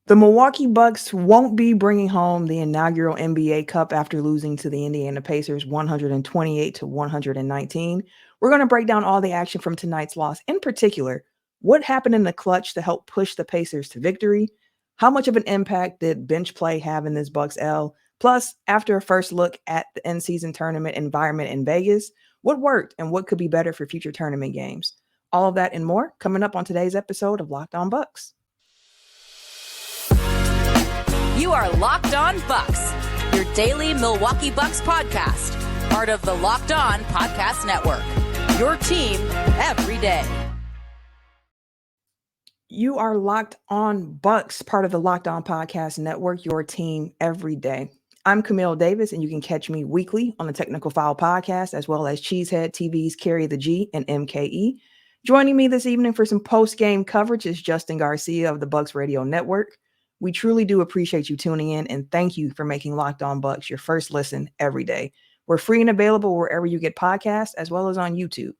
The Milwaukee Bucks won't be bringing home the inaugural NBA Cup after losing to the Indiana Pacers 128 to 119. We're going to break down all the action from tonight's loss. In particular, what happened in the clutch to help push the Pacers to victory? How much of an impact did bench play have in this Bucks L? Plus, after a first look at the in-season tournament environment in Vegas, what worked and what could be better for future tournament games? All of that and more coming up on today's episode of Locked On Bucks. You are Locked On Bucks, your daily Milwaukee Bucks podcast, part of the Locked On Podcast Network, your team every day. You are Locked On Bucks, part of the Locked On Podcast Network, your team every day. I'm Camille Davis, and you can catch me weekly on the Technical File podcast, as well as Cheesehead TV's Carry the G and MKE. Joining me this evening for some post-game coverage is Justin Garcia of the Bucks Radio Network. We truly do appreciate you tuning in, and thank you for making Locked On Bucks your first listen every day. We're free and available wherever you get podcasts, as well as on YouTube.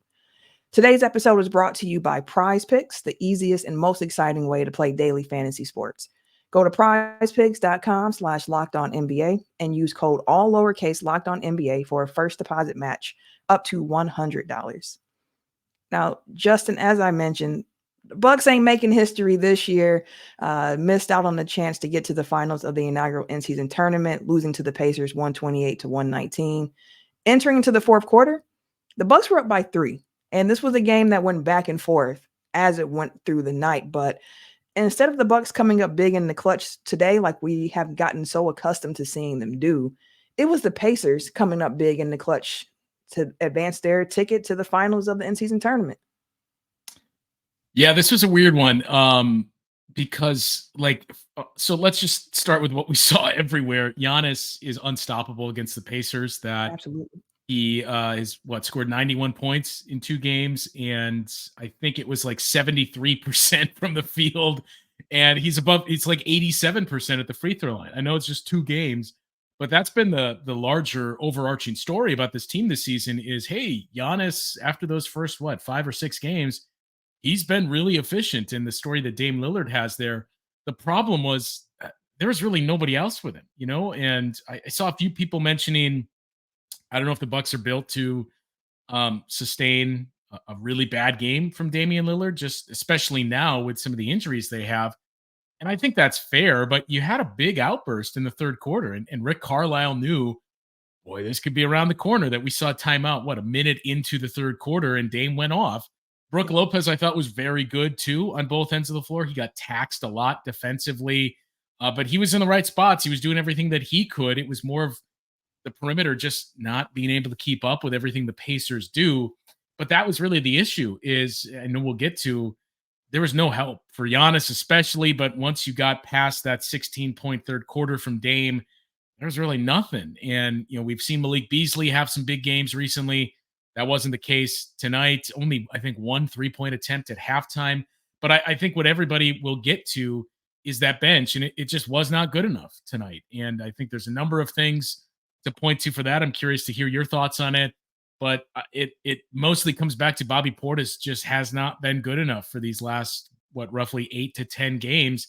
Today's episode is brought to you by PrizePicks, the easiest and most exciting way to play daily fantasy sports. Go to prizepicks.com/LockedOnNBA and use code all lowercase LockedOnNBA for a first deposit match up to $100. Now, Justin, as I mentioned, the Bucks ain't making history this year. Missed out on the chance to get to the finals of the inaugural in-season tournament, losing to the Pacers 128 to 119. Entering into the fourth quarter, the Bucks were up by 3, and this was a game that went back and forth as it went through the night. But instead of the Bucks coming up big in the clutch today, like we have gotten so accustomed to seeing them do, it was the Pacers coming up big in the clutch to advance their ticket to the finals of the in-season tournament. Yeah, this was a weird one because, so let's just start with what we saw everywhere. Giannis is unstoppable against the Pacers. Absolutely. He scored 91 points in 2 games, and I think it was like 73% from the field, and it's like 87% at the free throw line. I know it's just 2 games, but that's been the larger overarching story about this team this season is, hey, Giannis, after those first 5 or 6 games, he's been really efficient in the story that Dame Lillard has there. The problem was there was really nobody else with him, and I saw a few people mentioning, I don't know if the Bucks are built to sustain a really bad game from Damian Lillard, just especially now with some of the injuries they have. And I think that's fair, but you had a big outburst in the third quarter, and Rick Carlisle knew, boy, this could be around the corner, that we saw a timeout, a minute into the third quarter, and Dame went off. Brooke Lopez, I thought, was very good, too, on both ends of the floor. He got taxed a lot defensively, but he was in the right spots. He was doing everything that he could. It was more of the perimeter just not being able to keep up with everything the Pacers do. But that was really the issue is, and we'll get to, there was no help for Giannis especially, but once you got past that 16-point third quarter from Dame, there was really nothing. And, we've seen Malik Beasley have some big games recently. That wasn't the case tonight. Only, I think, 1 3-point attempt at halftime. But I think what everybody will get to is that bench, and it just was not good enough tonight. And I think there's a number of things to point to for that. I'm curious to hear your thoughts on it. But it mostly comes back to Bobby Portis just has not been good enough for these last, roughly 8 to 10 games.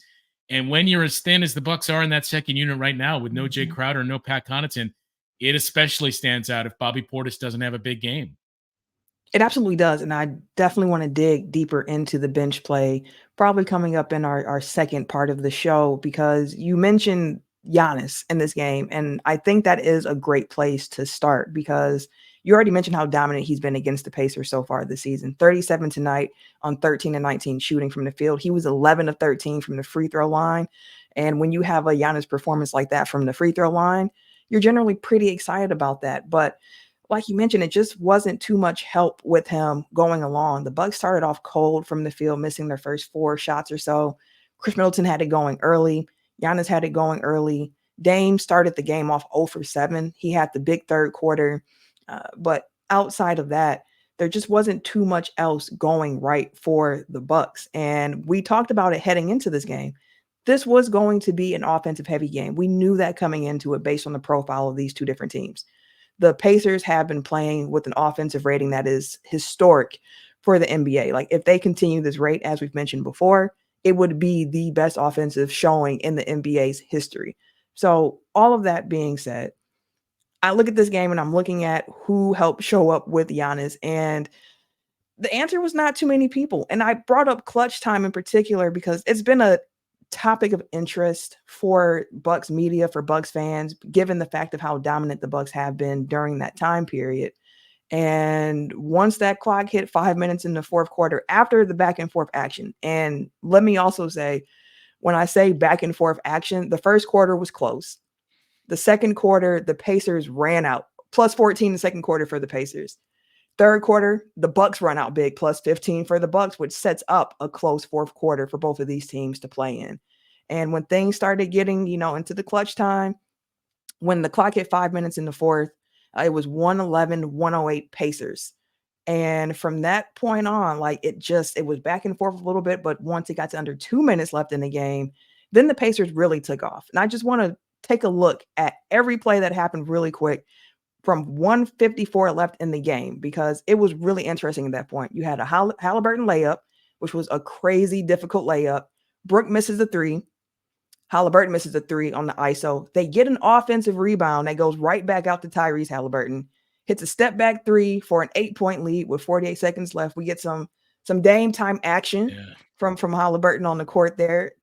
And when you're as thin as the Bucks are in that second unit right now with no Jay Crowder, no Pat Connaughton, it especially stands out if Bobby Portis doesn't have a big game. It absolutely does. And I definitely want to dig deeper into the bench play, probably coming up in our second part of the show, because you mentioned Giannis in this game. And I think that is a great place to start because you already mentioned how dominant he's been against the Pacers so far this season. 37 tonight on 13 and 19 shooting from the field. He was 11 of 13 from the free throw line. And when you have a Giannis performance like that from the free throw line, you're generally pretty excited about that. But like you mentioned, it just wasn't too much help with him going along. The Bucks started off cold from the field, missing their first 4 shots or so. Chris Middleton had it going early. Giannis had it going early. Dame started the game off 0 for 7. He had the big third quarter. But outside of that, there just wasn't too much else going right for the Bucks. And we talked about it heading into this game. This was going to be an offensive heavy game. We knew that coming into it based on the profile of these two different teams. The Pacers have been playing with an offensive rating that is historic for the NBA. Like if they continue this rate, as we've mentioned before, it would be the best offensive showing in the NBA's history. So all of that being said, I look at this game and I'm looking at who helped show up with Giannis, and the answer was not too many people. And I brought up clutch time in particular because it's been a topic of interest for Bucks media, for Bucks fans, given the fact of how dominant the Bucks have been during that time period. And once that clock hit 5 minutes in the fourth quarter, after the back and forth action, and let me also say, when I say back and forth action, the first quarter was close. The second quarter, the Pacers ran out, plus 14 the second quarter for the Pacers. Third quarter, the Bucks run out big, plus 15 for the Bucks, which sets up a close fourth quarter for both of these teams to play in. And when things started getting, into the clutch time, when the clock hit 5 minutes in the fourth, it was 111-108 Pacers. And from that point on, it was back and forth a little bit, but once it got to under 2 minutes left in the game, then the Pacers really took off. And I just want to take a look at every play that happened really quick from 154 left in the game, because it was really interesting at that point. You had a Halliburton layup, which was a crazy difficult layup. Brooke misses a three. Halliburton misses a three on the ISO. They get an offensive rebound that goes right back out to Tyrese Halliburton. Hits a step back three for an 8-point lead with 48 seconds left. We get some Dame time action from Halliburton on the court there.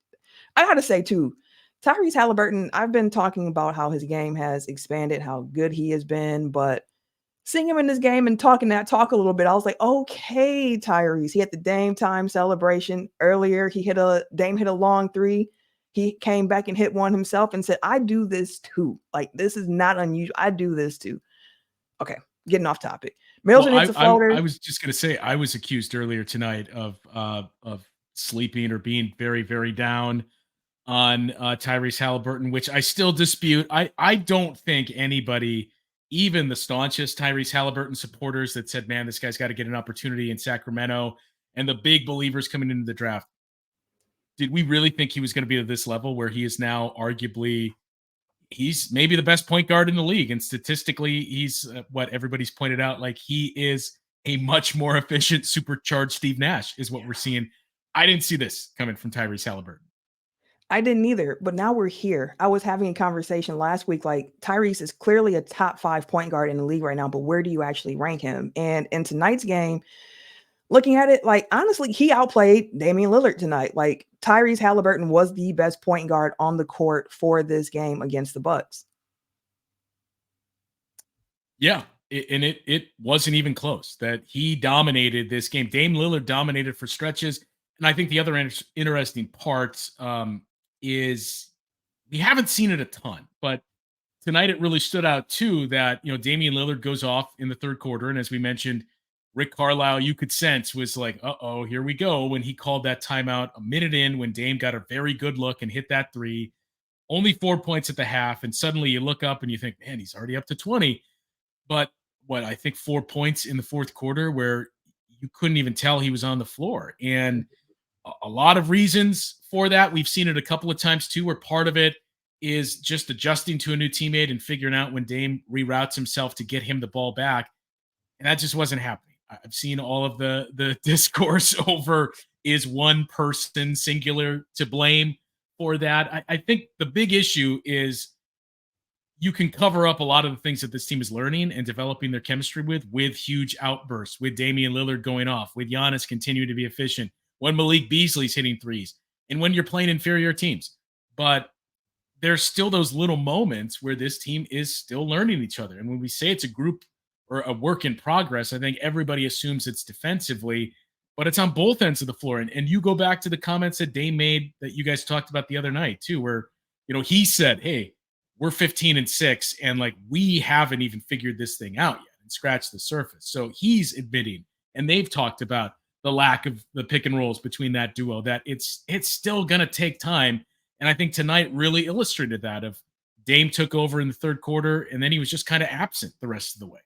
I gotta say too, Tyrese Halliburton, I've been talking about how his game has expanded, how good he has been, but seeing him in this game and talking that talk a little bit, I was like, okay, Tyrese. He had the Dame time celebration earlier. Dame hit a long three. He came back and hit one himself and said, I do this too. This is not unusual. I do this too. Okay, getting off topic. Middleton hits a floater. I was just gonna say, I was accused earlier tonight of sleeping or being very, very down on Tyrese Halliburton, which I still dispute. I don't think anybody, even the staunchest Tyrese Halliburton supporters that said, man, this guy's got to get an opportunity in Sacramento, and the big believers coming into the draft, did we really think he was going to be at this level where he is now arguably, he's maybe the best point guard in the league. And statistically, he's what everybody's pointed out, he is a much more efficient, supercharged Steve Nash is what we're seeing. I didn't see this coming from Tyrese Halliburton. I didn't either, but now we're here. I was having a conversation last week, Tyrese is clearly a top 5 point guard in the league right now, but where do you actually rank him? And in tonight's game, looking at it, honestly, he outplayed Damian Lillard tonight. Tyrese Halliburton was the best point guard on the court for this game against the Bucks. Yeah, it wasn't even close that he dominated this game. Dame Lillard dominated for stretches. And I think the other interesting part is we haven't seen it a ton, but tonight it really stood out too that, Damian Lillard goes off in the third quarter. And as we mentioned, Rick Carlisle, you could sense, was like, uh-oh, here we go. When he called that timeout a minute in, when Dame got a very good look and hit that three, only 4 points at the half. And suddenly you look up and you think, man, he's already up to 20. But I think 4 points in the fourth quarter where you couldn't even tell he was on the floor. And a lot of reasons for that. We've seen it a couple of times too, where part of it is just adjusting to a new teammate and figuring out when Dame reroutes himself to get him the ball back. And that just wasn't happening. I've seen all of the discourse over, is one person singular to blame for that? I think the big issue is you can cover up a lot of the things that this team is learning and developing their chemistry with huge outbursts, with Damian Lillard going off, with Giannis continuing to be efficient, when Malik Beasley's hitting threes, and when you're playing inferior teams. But there's still those little moments where this team is still learning each other. And when we say it's a group or a work in progress, I think everybody assumes it's defensively, but it's on both ends of the floor. And you go back to the comments that Dame made that you guys talked about the other night too, where, he said, hey, we're 15-6 and we haven't even figured this thing out yet and scratched the surface. So he's admitting, and they've talked about the lack of the pick and rolls between that duo, that it's still going to take time. And I think tonight really illustrated that. Of Dame took over in the third quarter, and then he was just kind of absent the rest of the way.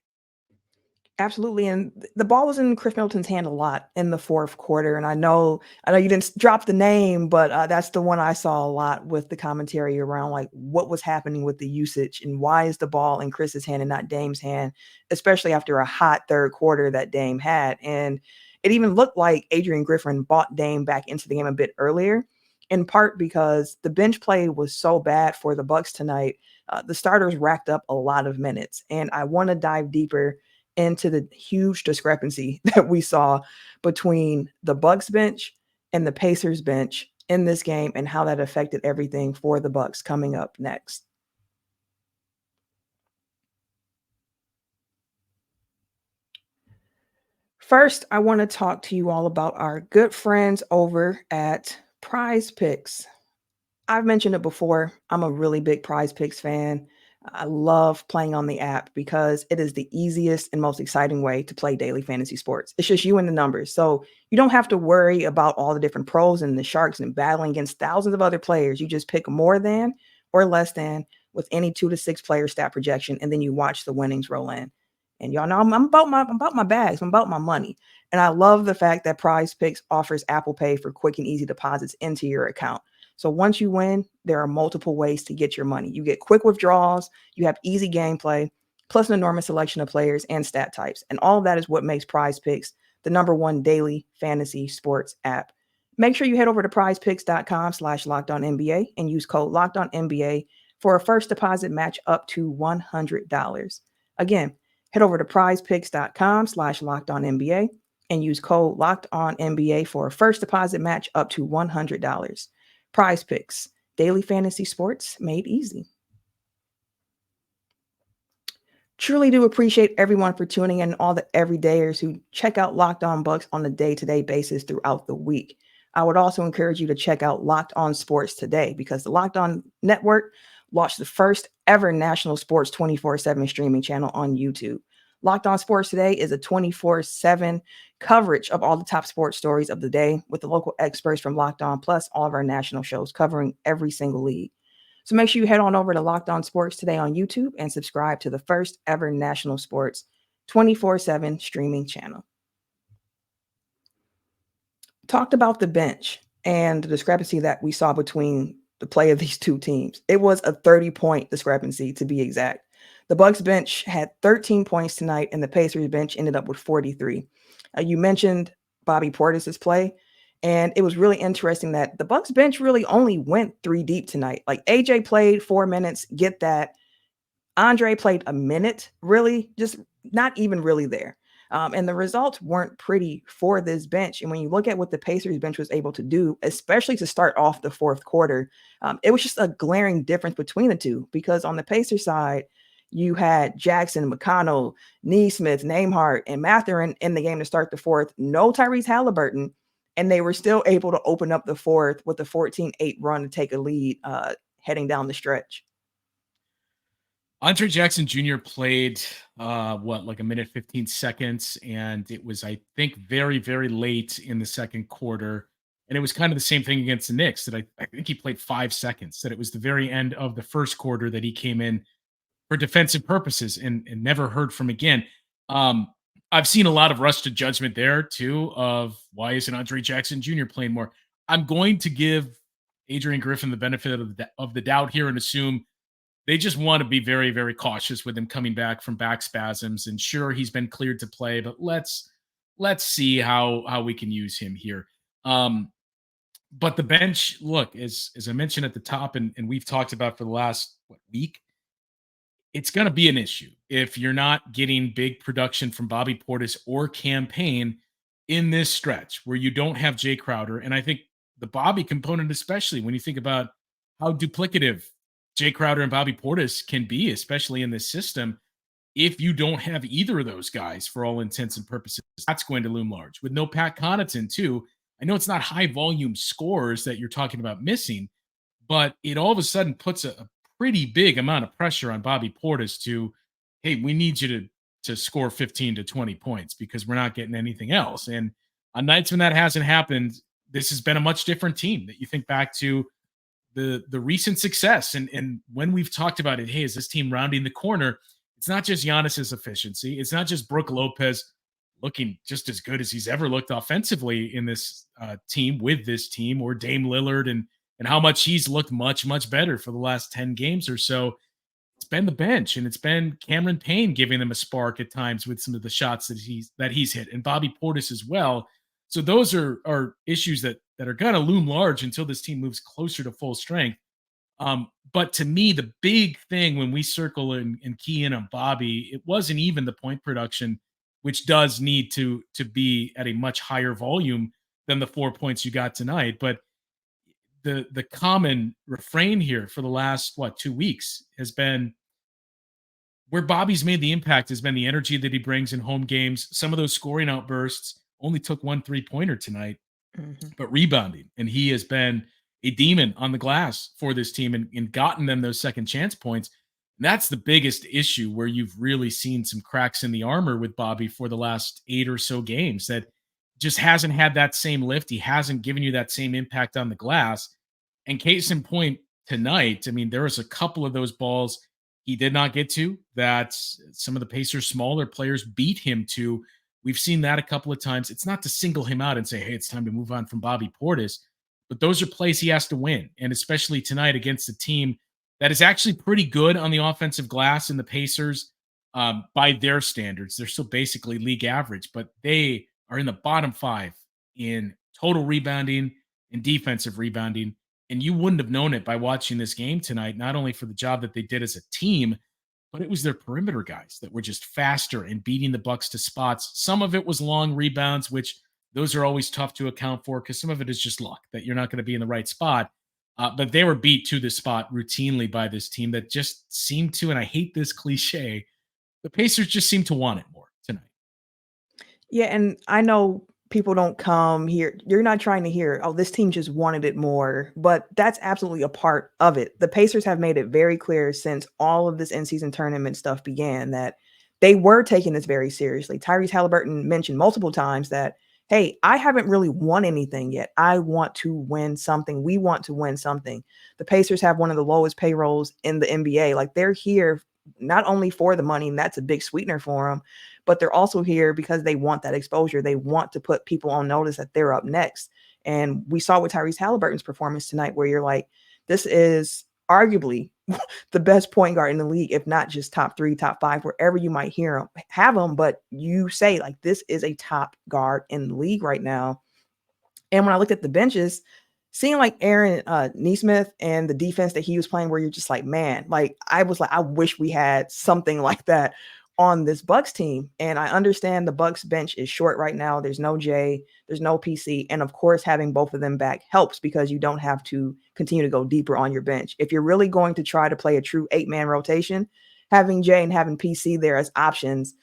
Absolutely. And the ball was in Chris Middleton's hand a lot in the fourth quarter. And I know you didn't drop the name, but that's the one I saw a lot with the commentary around what was happening with the usage and why is the ball in Chris's hand and not Dame's hand, especially after a hot third quarter that Dame had. And it even looked like Adrian Griffin brought Dame back into the game a bit earlier. in part because the bench play was so bad for the Bucks tonight. The starters racked up a lot of minutes, and I want to dive deeper into the huge discrepancy that we saw between the Bucks bench and the Pacers bench in this game and how that affected everything for the Bucks coming up next. First, I want to talk to you all about our good friends over at PrizePicks. I've mentioned it before. I'm a really big PrizePicks fan. I love playing on the app because it is the easiest and most exciting way to play daily fantasy sports. It's just you and the numbers. So you don't have to worry about all the different pros and the sharks and battling against thousands of other players. You just pick more than or less than with any 2 to 6 player stat projection, and then you watch the winnings roll in. And y'all know I'm about my bags. I'm about my money. And I love the fact that PrizePicks offers Apple Pay for quick and easy deposits into your account. So once you win, there are multiple ways to get your money. You get quick withdrawals, you have easy gameplay, plus an enormous selection of players and stat types. And all of that is what makes PrizePicks the #1 daily fantasy sports app. Make sure you head over to prizepicks.com/LockedOnNBA and use code LockedOnNBA for a first deposit match up to $100. Again, head over to prizepicks.com/LockedOnNBA and use code LockedOnNBA for a first deposit match up to $100. PrizePicks, daily fantasy sports made easy. Truly do appreciate everyone for tuning in, all the everydayers who check out Locked On Bucks on a day-to-day basis throughout the week. I would also encourage you to check out Locked On Sports today because the Locked On Network launched the first ever national sports 24/7 streaming channel on YouTube. Locked On Sports Today is a 24/7 coverage of all the top sports stories of the day with the local experts from Locked On, plus all of our national shows covering every single league. So make sure you head on over to Locked On Sports Today on YouTube and subscribe to the first ever national sports 24/7 streaming channel. Talked about the bench and the discrepancy that we saw between the play of these two teams. It was a 30-point discrepancy, to be exact. The Bucks bench had 13 points tonight, and the Pacers bench ended up with 43. You mentioned Bobby Portis's play, and it was really interesting that the Bucks bench really only went 3 deep tonight. Like AJ played 4 minutes, get that. Andre played a minute, really, just not even really there. And the results weren't pretty for this bench. And when you look at what the Pacers bench was able to do, especially to start off the fourth quarter, it was just a glaring difference between the two. Because on the Pacers side, you had Jackson, McConnell, Neesmith, Nembhard, and Mathurin in the game to start the fourth. No Tyrese Halliburton. And they were still able to open up the fourth with a 14-8 run to take a lead heading down the stretch. Andre Jackson Jr. played like a minute 15 seconds, and it was, I think, very, very late in the second quarter. And it was kind of the same thing against the Knicks that I think he played 5 seconds, that it was the very end of the first quarter that he came in for defensive purposes and never heard from again. I've seen a lot of rush to judgment there too of why isn't Andre Jackson Jr. playing more. I'm going to give Adrian Griffin the benefit of the doubt here and assume they just want to be very, very cautious with him coming back from back spasms. And sure, he's been cleared to play, but let's see how we can use him here. But the bench, look, as I mentioned at the top, and we've talked about for the last week, it's going to be an issue if you're not getting big production from Bobby Portis or Cam Payne in this stretch where you don't have Jay Crowder. And I think the Bobby component, especially when you think about how duplicative Jay Crowder and Bobby Portis can be, especially in this system, if you don't have either of those guys for all intents and purposes, that's going to loom large. With no Pat Connaughton, too, I know it's not high volume scores that you're talking about missing, but it all of a sudden puts a pretty big amount of pressure on Bobby Portis to, hey, we need you to score 15 to 20 points because we're not getting anything else. And on nights when that hasn't happened, this has been a much different team. That you think back to the recent success and when we've talked about it, hey, is this team rounding the corner? It's not just Giannis's efficiency. It's not just Brook Lopez looking just as good as he's ever looked offensively in this team with this team, or Dame Lillard and how much he's looked much, much better for the last 10 games or so. It's been the bench, and it's been Cameron Payne giving them a spark at times with some of the shots that he's hit, and Bobby Portis as well. So those are issues that are going to loom large until this team moves closer to full strength. But to me, the big thing when we circle and key in on Bobby, it wasn't even the point production, which does need to be at a much higher volume than the 4 points you got tonight. But the common refrain here for the last 2 weeks has been where Bobby's made the impact has been the energy that he brings in home games. Some of those scoring outbursts only took 1 3-pointer tonight, but rebounding. And he has been a demon on the glass for this team and gotten them those second chance points. And that's the biggest issue where you've really seen some cracks in the armor with Bobby for the last 8 or so games, that just hasn't had that same lift. He hasn't given you that same impact on the glass. And case in point tonight, I mean, there was a couple of those balls he did not get to that some of the Pacers' smaller players beat him to. We've seen that a couple of times. It's not to single him out and say, hey, it's time to move on from Bobby Portis, but those are plays he has to win. And especially tonight against a team that is actually pretty good on the offensive glass in the Pacers by their standards. They're still basically league average, but they are in the bottom 5 in total rebounding and defensive rebounding. And you wouldn't have known it by watching this game tonight, not only for the job that they did as a team, but it was their perimeter guys that were just faster and beating the Bucks to spots. Some of it was long rebounds, which those are always tough to account for because some of it is just luck that you're not going to be in the right spot. But they were beat to the spot routinely by this team that just seemed to, and I hate this cliche, the Pacers just seem to want it more tonight. Yeah, and I know people don't come here. You're not trying to hear, oh, this team just wanted it more, but that's absolutely a part of it. The Pacers have made it very clear since all of this in-season tournament stuff began that they were taking this very seriously. Tyrese Halliburton mentioned multiple times that, hey, I haven't really won anything yet. I want to win something. We want to win something. The Pacers have one of the lowest payrolls in the NBA. Like, they're here not only for the money, and that's a big sweetener for them, but they're also here because they want that exposure. They want to put people on notice that they're up next. And we saw with Tyrese Halliburton's performance tonight, where you're like, this is arguably the best point guard in the league, if not just top 3, top 5, wherever you might have him. But you say, like, this is a top guard in the league right now. And when I looked at the benches, seeing like Aaron Nesmith and the defense that he was playing, where you're just like, man, like, I was like, I wish we had something like that on this Bucks team. And I understand the Bucks bench is short right now. There's no Jay, there's no PC. And of course, having both of them back helps because you don't have to continue to go deeper on your bench. If you're really going to try to play a true 8-man rotation, having Jay and having PC there as options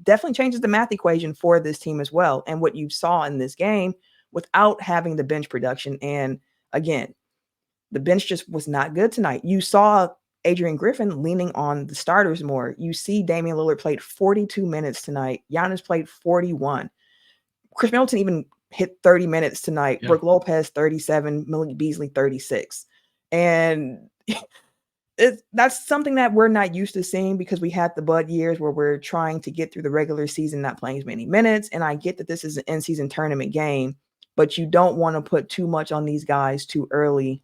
definitely changes the math equation for this team as well. And what you saw in this game without having the bench production. And again, the bench just was not good tonight. You saw Adrian Griffin leaning on the starters more. You see Damian Lillard played 42 minutes tonight. Giannis played 41. Chris Middleton even hit 30 minutes tonight. Yeah. Brook Lopez, 37. Malik Beasley, 36. And that's something that we're not used to seeing because we had the Bud years where we're trying to get through the regular season, not playing as many minutes. And I get that this is an in-season tournament game, but you don't want to put too much on these guys too early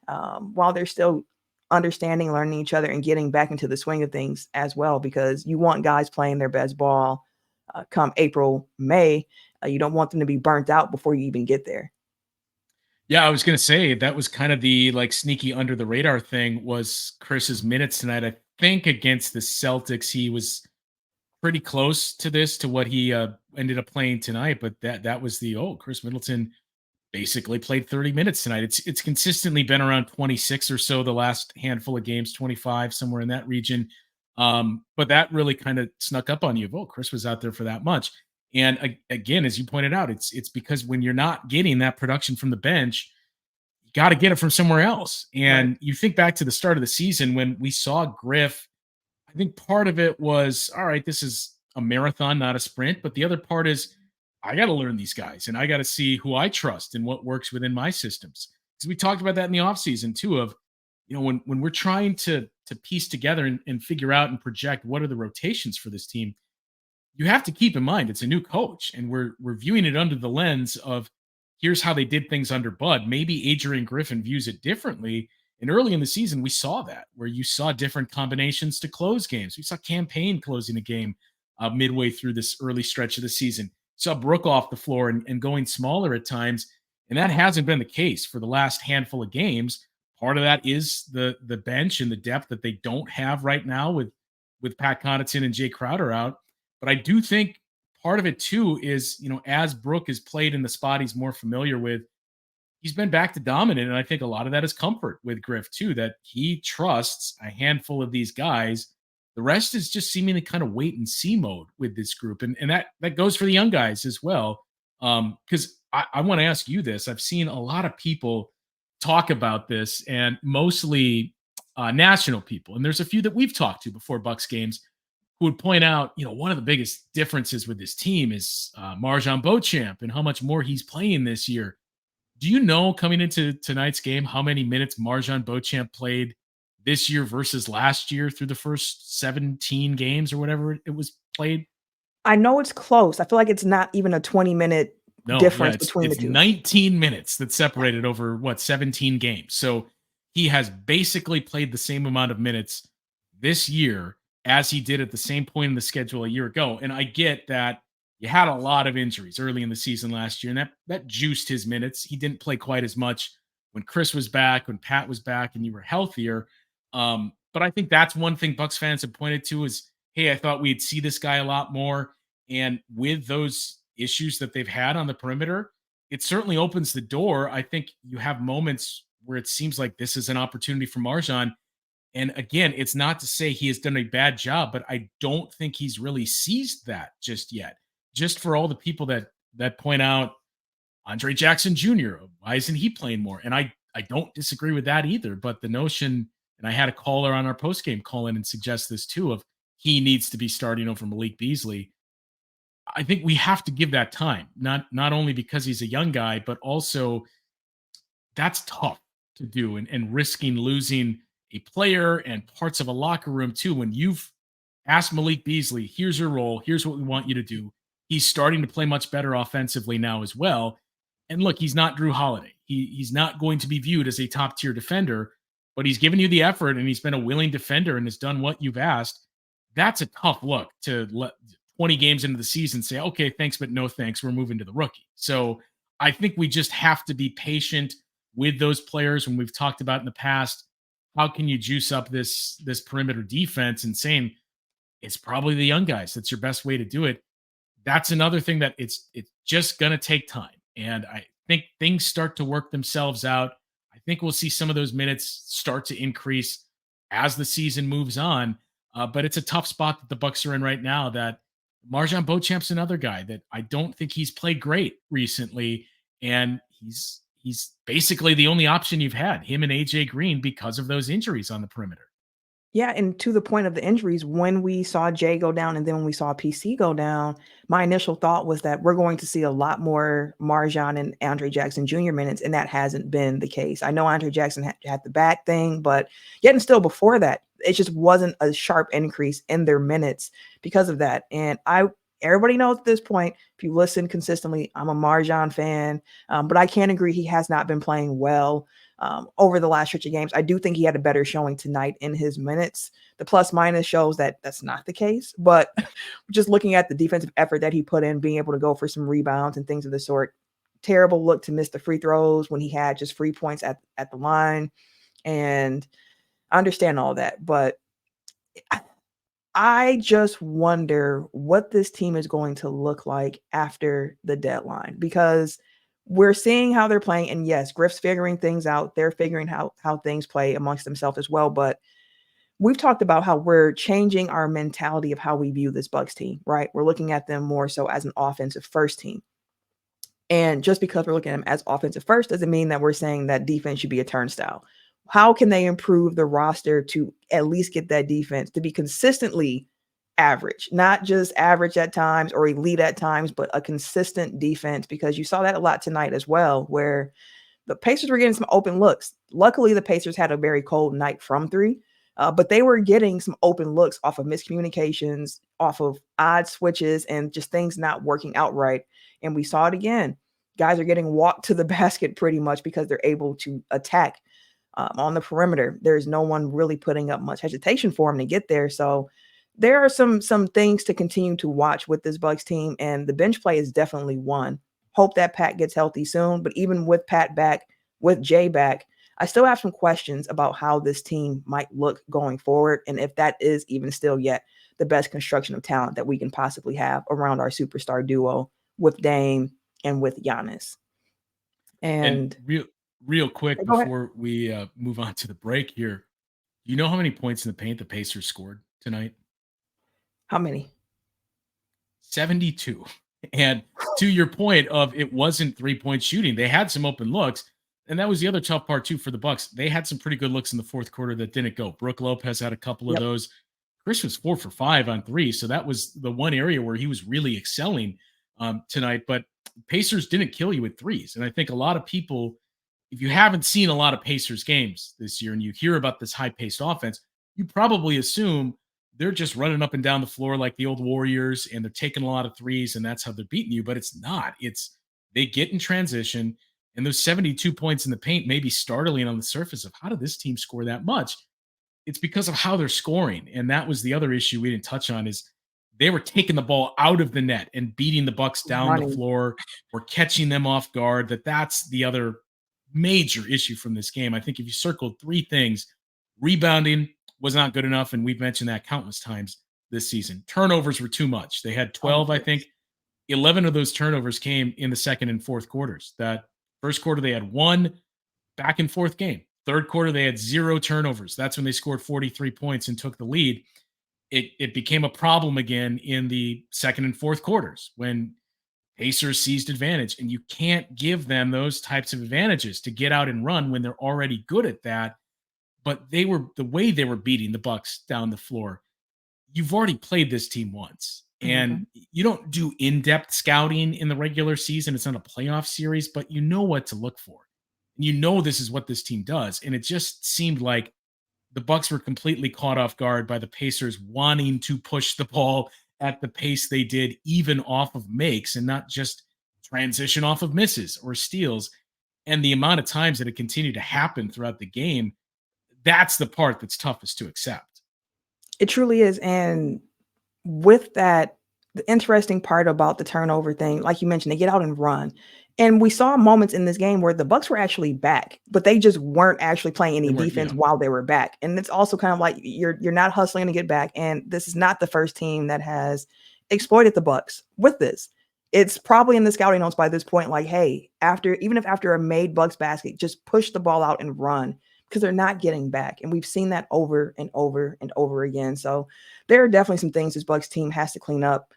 while they're still understanding, learning each other, and getting back into the swing of things as well, because you want guys playing their best ball come April, May. You don't want them to be burnt out before you even get there. Yeah, I was going to say that was kind of the like sneaky under the radar thing was Chris's minutes tonight. I think against the Celtics, he was pretty close to this, to what he ended up playing tonight. But that was Chris Middleton basically played 30 minutes tonight. It's consistently been around 26 or so the last handful of games, 25, somewhere in that region. But that really kind of snuck up on you. Chris was out there for that much. And again, as you pointed out, it's because when you're not getting that production from the bench, you got to get it from somewhere else. And You think back to the start of the season when we saw Griff, I think part of it was, all right, this is a marathon, not a sprint. But the other part is, I got to learn these guys and I got to see who I trust and what works within my systems. Because we talked about that in the offseason too, of, when we're trying to piece together and figure out and project what are the rotations for this team, you have to keep in mind it's a new coach and we're viewing it under the lens of here's how they did things under Bud. Maybe Adrian Griffin views it differently. And early in the season, we saw that where you saw different combinations to close games. We saw Campaign closing a game midway through this early stretch of the season. Saw Brook off the floor and going smaller at times. And that hasn't been the case for the last handful of games. Part of that is the bench and the depth that they don't have right now with Pat Connaughton and Jay Crowder out. But I do think part of it too is, as Brooke has played in the spot he's more familiar with, he's been back to dominant. And I think a lot of that is comfort with Griff too, that he trusts a handful of these guys. The rest is just seemingly kind of wait and see mode with this group. And that goes for the young guys as well. Because I want to ask you this. I've seen a lot of people talk about this, and mostly national people. And there's a few that we've talked to before Bucks games who would point out, one of the biggest differences with this team is Marjan Beauchamp and how much more he's playing this year. Do you know, coming into tonight's game, how many minutes Marjan Beauchamp played this year versus last year through the first 17 games or whatever it was played? I know it's close. I feel like it's not even a 20-minute difference between the two. 19 minutes that separated over 17 games. So he has basically played the same amount of minutes this year as he did at the same point in the schedule a year ago. And I get that you had a lot of injuries early in the season last year, and that juiced his minutes. He didn't play quite as much when Chris was back, when Pat was back, and you were healthier. But I think that's one thing Bucks fans have pointed to is, hey, I thought we'd see this guy a lot more. And with those issues that they've had on the perimeter, it certainly opens the door. I think you have moments where it seems like this is an opportunity for Marjan. And again, it's not to say he has done a bad job, but I don't think he's really seized that just yet. Just for all the people that point out Andre Jackson Jr., why isn't he playing more? And I don't disagree with that either. But the notion, and I had a caller on our postgame call in and suggest this too, of he needs to be starting over Malik Beasley. I think we have to give that time, not only because he's a young guy, but also that's tough to do, and risking losing a player and parts of a locker room too. When you've asked Malik Beasley, here's your role, here's what we want you to do. He's starting to play much better offensively now as well. And look, he's not Drew Holiday. He's not going to be viewed as a top tier defender, but he's given you the effort and he's been a willing defender and has done what you've asked. That's a tough look to let 20 games into the season say, okay, thanks, but no thanks. We're moving to the rookie. So I think we just have to be patient with those players. When we've talked about in the past, how can you juice up this perimeter defense, and saying it's probably the young guys. That's your best way to do it. That's another thing that it's just going to take time. And I think things start to work themselves out. I think we'll see some of those minutes start to increase as the season moves on. But it's a tough spot that the Bucks are in right now, that Marjan Beauchamp's another guy that I don't think he's played great recently. And he's basically the only option you've had, him and AJ Green, because of those injuries on the perimeter. Yeah, and to the point of the injuries, when we saw Jay go down and then when we saw PC go down, my initial thought was that we're going to see a lot more Marjan and Andre Jackson Jr. minutes, and that hasn't been the case. I know Andre Jackson had the back thing, but yet and still before that, it just wasn't a sharp increase in their minutes because of that. And everybody knows at this point, if you listen consistently, I'm a Marjan fan, but I can't agree he has not been playing well over the last stretch of games. I do think he had a better showing tonight in his minutes. The plus minus shows that that's not the case, but just looking at the defensive effort that he put in, being able to go for some rebounds and things of the sort, terrible look to miss the free throws when he had just free points at the line. And I understand all that, but I just wonder what this team is going to look like after the deadline, because we're seeing how they're playing. And yes, Griff's figuring things out. They're figuring how things play amongst themselves as well. But we've talked about how we're changing our mentality of how we view this Bucks team, right? We're looking at them more so as an offensive first team. And just because we're looking at them as offensive first doesn't mean that we're saying that defense should be a turnstile. How can they improve the roster to at least get that defense to be consistently average, not just average at times or elite at times, but a consistent defense? Because you saw that a lot tonight as well, where the Pacers were getting some open looks. Luckily, the Pacers had a very cold night from three, but they were getting some open looks off of miscommunications, off of odd switches, and just things not working out right. And we saw it again. Guys are getting walked to the basket pretty much because they're able to attack on the perimeter. There's no one really putting up much hesitation for them to get there. So there are some things to continue to watch with this Bucks team, and the bench play is definitely one. Hope that Pat gets healthy soon. But even with Pat back, with Jay back, I still have some questions about how this team might look going forward, and if that is even still yet the best construction of talent that we can possibly have around our superstar duo with Dame and with Giannis. And And real quick go ahead. before we move on to the break here, you know how many points in the paint the Pacers scored tonight? How many? 72. And to your point of it wasn't 3-point shooting, they had some open looks. And that was the other tough part too for the Bucks. They had some pretty good looks in the fourth quarter that didn't go. Brooke Lopez had a couple of Yep. those. Chris was 4 for 5 on 3. So that was the one area where he was really excelling tonight. But Pacers didn't kill you with threes. And I think a lot of people, if you haven't seen a lot of Pacers games this year and you hear about this high-paced offense, you probably assume they're just running up and down the floor like the old Warriors and they're taking a lot of threes and that's how they're beating you. But it's not. It's they get in transition, and those 72 points in the paint may be startling on the surface of how did this team score that much? It's because of how they're scoring. And that was the other issue we didn't touch on is they were taking the ball out of the net and beating the Bucks down the floor or catching them off guard. That's the other major issue from this game. I think if you circled 3 things, rebounding was not good enough, and we've mentioned that countless times this season. Turnovers were too much. They had 12, I think. 11 of those turnovers came in the second and fourth quarters. That first quarter, they had 1 back and forth game. Third quarter, they had 0 turnovers. That's when they scored 43 points and took the lead. It became a problem again in the second and fourth quarters when Pacers seized advantage, and you can't give them those types of advantages to get out and run when they're already good at that. But the way they were beating the Bucks down the floor. You've already played this team once, and you don't do in-depth scouting in the regular season. It's not a playoff series, but you know what to look for. And you know this is what this team does. And it just seemed like the Bucks were completely caught off guard by the Pacers wanting to push the ball at the pace they did, even off of makes and not just transition off of misses or steals. And the amount of times that it continued to happen throughout the game, that's the part that's toughest to accept. It truly is. And with that, the interesting part about the turnover thing, like you mentioned, they get out and run. And we saw moments in this game where the Bucks were actually back, but they just weren't actually playing any defense while they were back. And it's also kind of like you're not hustling to get back. And this is not the first team that has exploited the Bucks with this. It's probably in the scouting notes by this point, like, hey, even if after a made Bucks basket, just push the ball out and run because they're not getting back. And we've seen that over and over and over again. So there are definitely some things this Bucks team has to clean up.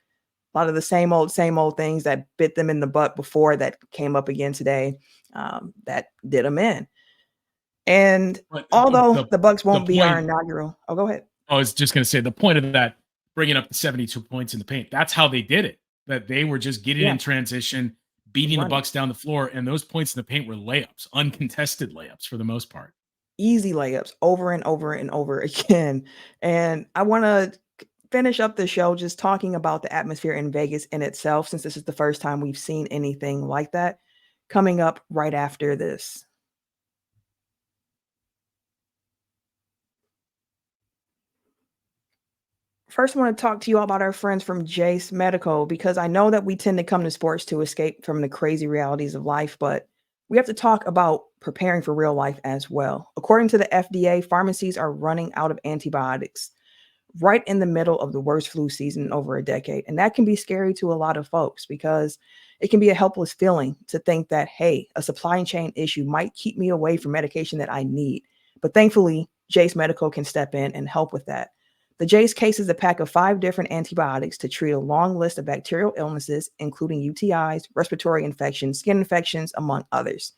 A lot of the same old things that bit them in the butt before that came up again today, that did them in. And although the Bucks won't be our inaugural. Oh, go ahead. I was just going to say the point of that, bringing up the 72 points in the paint, that's how they did it. That they were just getting in transition, beating the Bucks down the floor, and those points in the paint were layups, uncontested layups for the most part. Easy layups over and over and over again. And I want to finish up the show just talking about the atmosphere in Vegas in itself, since this is the first time we've seen anything like that, coming up right after this. First, I want to talk to you all about our friends from Jace Medical, because I know that we tend to come to sports to escape from the crazy realities of life, but we have to talk about preparing for real life as well. According to the FDA, pharmacies are running out of antibiotics right in the middle of the worst flu season in over a decade. And that can be scary to a lot of folks because it can be a helpless feeling to think that, hey, a supply chain issue might keep me away from medication that I need. But thankfully, Jace Medical can step in and help with that. The Jace case is a pack of 5 different antibiotics to treat a long list of bacterial illnesses, including UTIs, respiratory infections, skin infections, among others.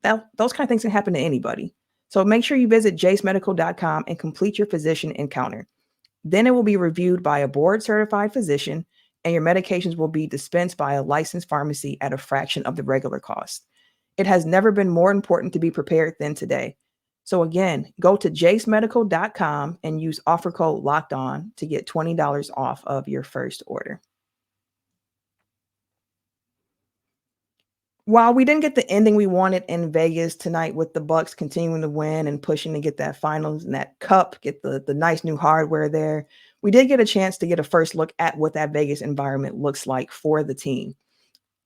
Now, those kind of things can happen to anybody. So make sure you visit jacemedical.com and complete your physician encounter. Then it will be reviewed by a board-certified physician, and your medications will be dispensed by a licensed pharmacy at a fraction of the regular cost. It has never been more important to be prepared than today. So again, go to jacemedical.com and use offer code LOCKEDON to get $20 off of your first order. While we didn't get the ending we wanted in Vegas tonight with the Bucks continuing to win and pushing to get that finals and that cup, get the nice new hardware there, we did get a chance to get a first look at what that Vegas environment looks like for the team.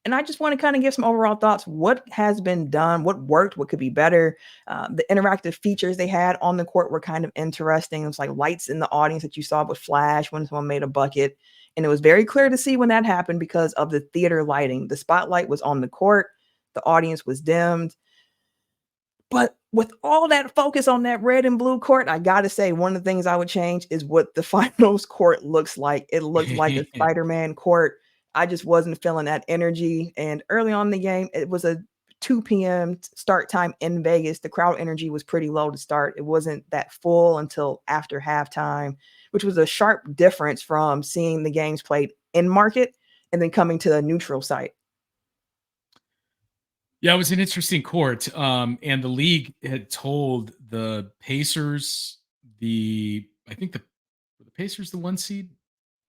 And I just want to kind of give some overall thoughts. What has been done? What worked? What could be better? The interactive features they had on the court were kind of interesting. It was like lights in the audience that you saw would flash when someone made a bucket. And it was very clear to see when that happened because of the theater lighting. The spotlight was on the court. The audience was dimmed. But with all that focus on that red and blue court, I got to say, one of the things I would change is what the finals court looks like. It looks like a Spider-Man court. I just wasn't feeling that energy. And early on in the game, it was a 2 p.m. start time in Vegas. The crowd energy was pretty low to start. It wasn't that full until after halftime, which was a sharp difference from seeing the games played in market and then coming to a neutral site. Yeah, it was an interesting court. And the league had told the Pacers, I think the Pacers, the 1 seed,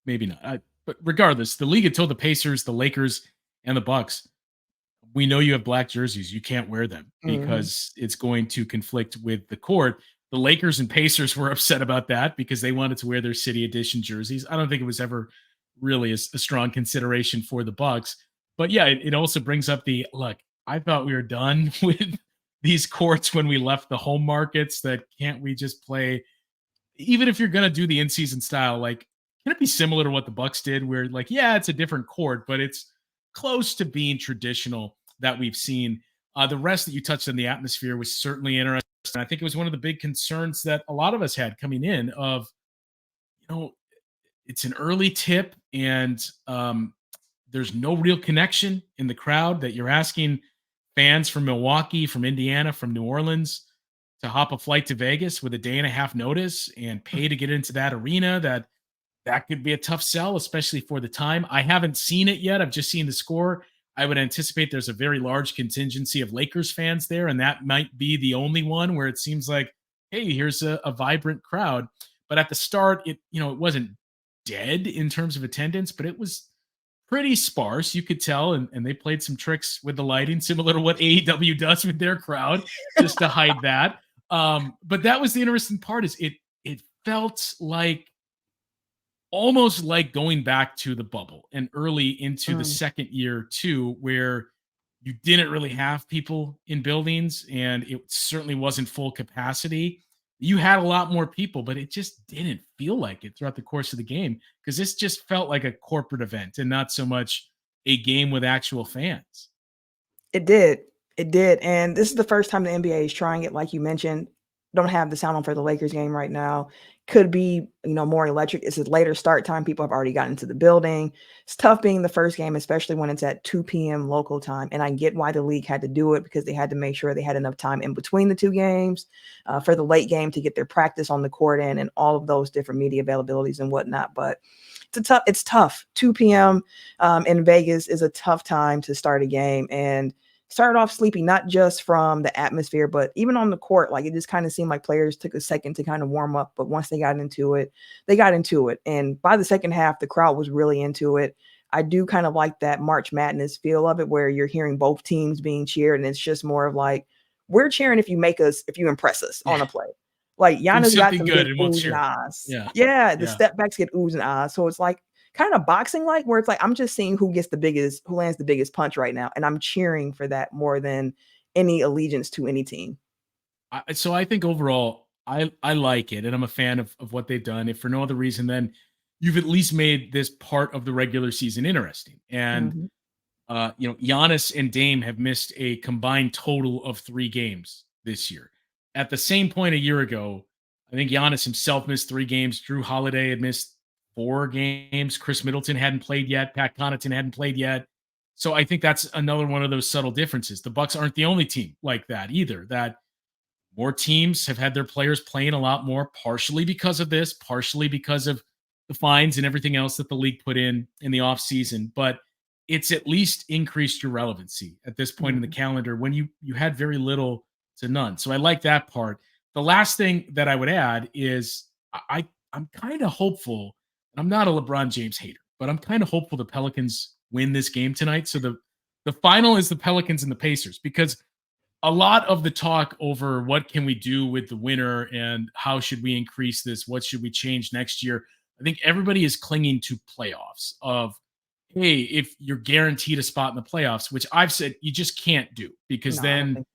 maybe not. But regardless, the league had told the Pacers, the Lakers, and the Bucks, we know you have black jerseys. You can't wear them because it's going to conflict with the court. The Lakers and Pacers were upset about that because they wanted to wear their city edition jerseys. I don't think it was ever really a strong consideration for the Bucks. But yeah, it also brings up the look. I thought we were done with these courts when we left the home markets. That can't we just play? Even if you're gonna do the in-season style, like, can it be similar to what the Bucks did? Where like, yeah, it's a different court, but it's close to being traditional that we've seen. The rest that you touched on, the atmosphere was certainly interesting. I think it was one of the big concerns that a lot of us had coming in. Of, it's an early tip, and there's no real connection in the crowd. That you're asking fans from Milwaukee, from Indiana, from New Orleans to hop a flight to Vegas with a day and a half notice and pay to get into that arena. That could be a tough sell, especially for the time. I haven't seen it yet. I've just seen the score. I would anticipate there's a very large contingency of Lakers fans there, and that might be the only one where it seems like, hey, here's a vibrant crowd. But at the start, it wasn't dead in terms of attendance, but it was pretty sparse, you could tell, and they played some tricks with the lighting, similar to what AEW does with their crowd, just to hide that. But that was the interesting part. Is it felt like almost like going back to the bubble and early into the second year too, where you didn't really have people in buildings, and it certainly wasn't full capacity. You had a lot more people, but it just didn't feel like it throughout the course of the game, because this just felt like a corporate event and not so much a game with actual fans. It did. It did. And this is the first time the NBA is trying it. Like you mentioned, don't have the sound on for the Lakers game right now. Could be, more electric. It's a later start time. People have already gotten into the building. It's tough being the first game, especially when it's at 2 p.m. local time. And I get why the league had to do it, because they had to make sure they had enough time in between the two games for the late game to get their practice on the court in and all of those different media availabilities and whatnot. But it's tough. 2 p.m. In Vegas is a tough time to start a game, and started off sleepy, not just from the atmosphere, but even on the court. Like, it just kind of seemed like players took a second to kind of warm up. But once they got into it, they got into it. And by the second half, the crowd was really into it. I do kind of like that March Madness feel of it, where you're hearing both teams being cheered. And it's just more of like, we're cheering if you impress us on a play. Like, Giannis got some good oohs and ahs. Yeah, the step backs get oohs and ahs. So it's like kind of boxing like, where it's like, I'm just seeing who lands the biggest punch right now. And I'm cheering for that more than any allegiance to any team. So I think overall, I like it, and I'm a fan of what they've done. If for no other reason, then you've at least made this part of the regular season interesting. And Giannis and Dame have missed a combined total of 3 games this year. At the same point a year ago, I think Giannis himself missed 3 games. Drew Holiday had missed 4 games. Chris Middleton hadn't played yet. Pat Connaughton hadn't played yet. So I think that's another one of those subtle differences. The Bucks aren't the only team like that either. That more teams have had their players playing a lot more, partially because of this, partially because of the fines and everything else that the league put in the offseason. But it's at least increased your relevancy at this point in the calendar when you had very little to none. So I like that part. The last thing that I would add is I'm kind of hopeful. I'm not a LeBron James hater, but I'm kind of hopeful the Pelicans win this game tonight. So the final is the Pelicans and the Pacers, because a lot of the talk over what can we do with the winner and how should we increase this, what should we change next year, I think everybody is clinging to playoffs of, hey, if you're guaranteed a spot in the playoffs, which I've said you just can't do, because No, I don't then think.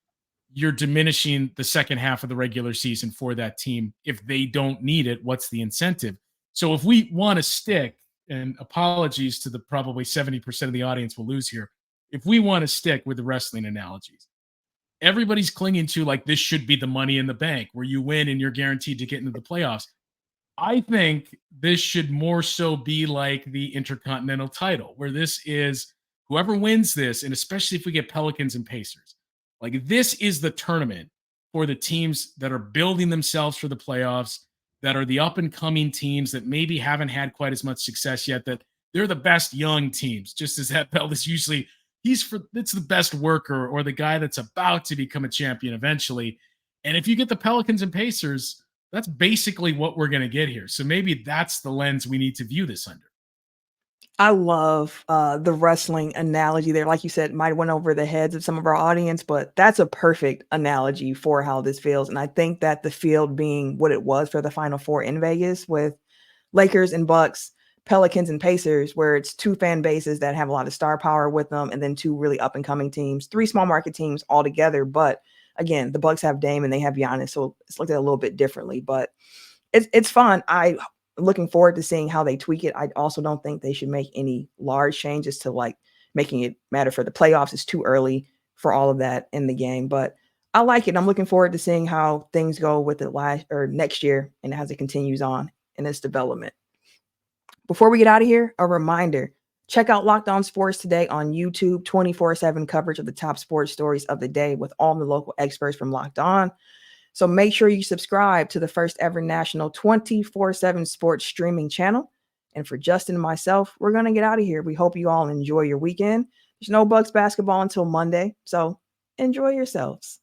you're diminishing the second half of the regular season for that team. If they don't need it, what's the incentive? So if we want to stick, and apologies to the probably 70% of the audience will lose here, if we want to stick with the wrestling analogies, everybody's clinging to like this should be the money in the bank where you win and you're guaranteed to get into the playoffs. I think this should more so be like the Intercontinental title, where this is whoever wins this, and especially if we get Pelicans and Pacers, like this is the tournament for the teams that are building themselves for the playoffs, that are the up and coming teams that maybe haven't had quite as much success yet, that they're the best young teams, just as that belt is usually it's the best worker or the guy that's about to become a champion eventually. And if you get the Pelicans and Pacers, that's basically what we're going to get here. So maybe that's the lens we need to view this under. I love the wrestling analogy there. Like you said, might have went over the heads of some of our audience, but that's a perfect analogy for how this feels. And I think that the field being what it was for the Final Four in Vegas with Lakers and Bucks, Pelicans and Pacers, where it's two fan bases that have a lot of star power with them, and then two really up and coming teams, three small market teams all together. But again, the Bucks have Dame and they have Giannis, so it's looked at a little bit differently. But it's fun. I'm looking forward to seeing how they tweak it. I also don't think they should make any large changes to like making it matter for the playoffs. It's too early for all of that in the game, but I like it. I'm looking forward to seeing how things go with it next year and as it continues on in its development. Before we get out of here, a reminder, check out Locked On Sports today on YouTube, 24/7 coverage of the top sports stories of the day with all the local experts from Locked On. So make sure you subscribe to the first ever national 24/7 sports streaming channel. And for Justin and myself, we're going to get out of here. We hope you all enjoy your weekend. There's no Bucks basketball until Monday, so enjoy yourselves.